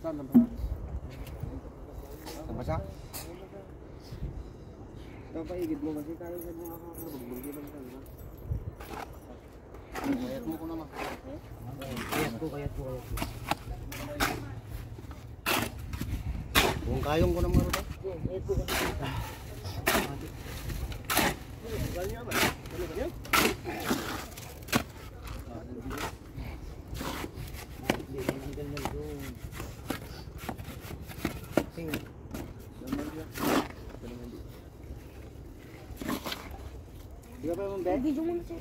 Saan na ba? Nabasa? Ikaw paigid mo kasi kaya sa mga nakakabugbog lang talaga. Kayat mo ko naman. Kayat ko. Kung kayong ko naman ito. Kayat ko. Ganyan ba? Ganyan? Ganyan doon. Sing. Di ba mong bed? Video mo na siya.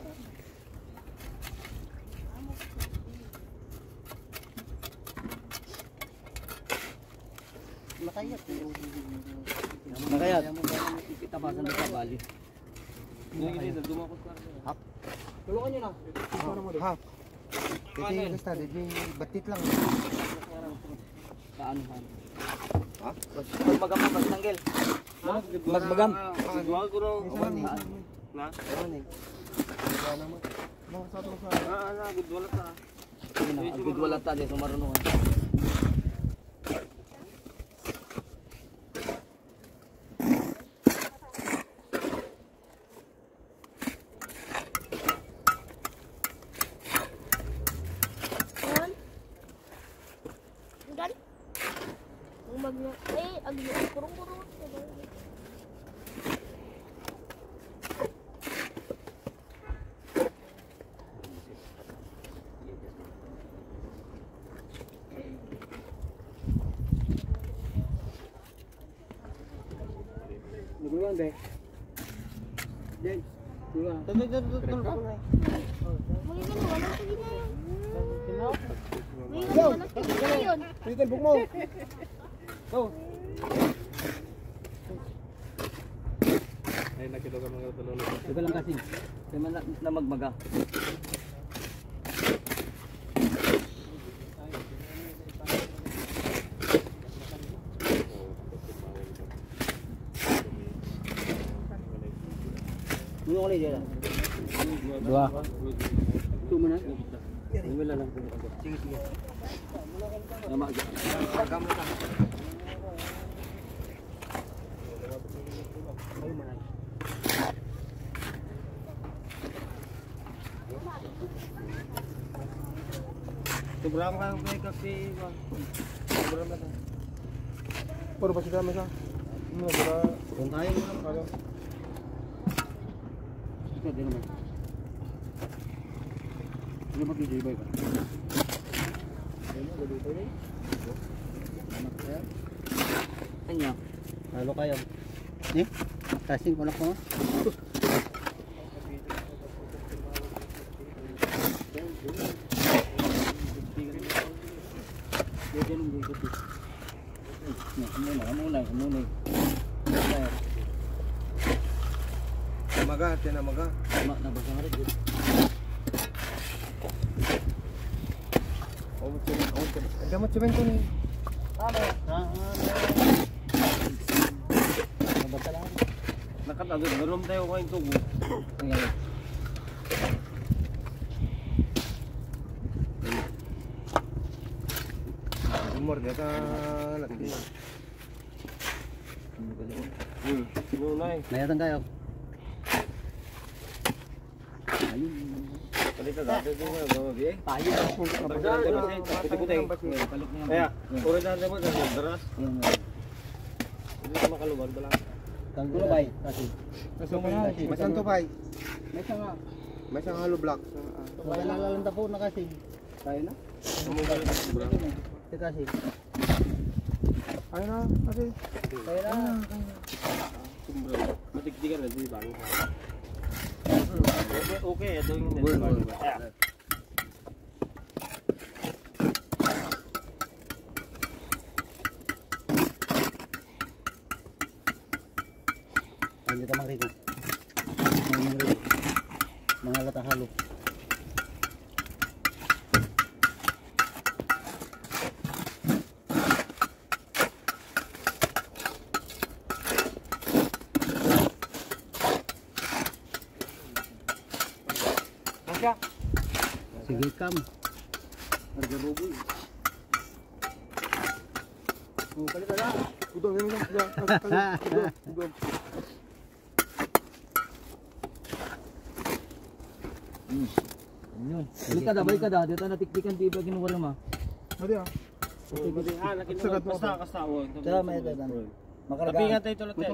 Nakayat. Nakayat. Itapasan na sa bali. Hindi, dumakot ka. Hap. Tulungan nyo na. Hap. Kasi basta, batit lang. Paano? Ha? Magmagam pa, Tanggel. Magmagam. Magmagam ko raw. Na? Wala naman. Nakasatong sa... Gudwala ta. Gudwala ta, di sumarunong. Kurung-kurung. Duluan deh. Dek. Duluan. Tunggu. Mungkin wala sa gina yun. Mungkin wala sa gina yun. Pilitin buk mo. Go. Ay nakita ka mga tulolo. Ito lang kasi. Kaya na magmaga. Dua kali dia. Dua. Itu mana? Ini lah lang. Sige. Nama aja. Agam ka. Ay man. Sobrang lang kay kasi sobrang lang. Puro pa sila masa. Kung kaya mo lang Ano? ito din naman. Ano ba kaya ba? Ano dito ni? Anak kaya? Anya? Halo kayo. Ni? Kasing kolak mo. Muna. Maga, tiyan na maga. Nabasa nga rin. Ang damot si Bento ni. Nabasa lang. Nakatagod, narom tayo kayong tubo. Ngayon. Umor, dito lagi. Nunay. Nayatan kayo. Ayun. Palita dati din nga, bawa biye. Payo. Puti-puti. Kaya, puro na naman sa daras. Hindi na makaluwag ba lang. Tanggulo bay kasi. May santo bay. May sanga. May sang halo block. Wala nalalanta po na kasi. Tayo na. Ito kasi. Ay na, kasi. Tayo na. Matigdigan na di ba? Okay, ito yung Hindi ka marito. Mga latang halo. siya. Sige, kam. Naggaruboy. Palit na. Udong, yan lang. Udong. Yun. Balik ka da. Dito natiktikan di ba ginuwala mo? Hadi ah. Basta kasta. Tara, may ito. Makarga. Tapingan tayo tulad tayo.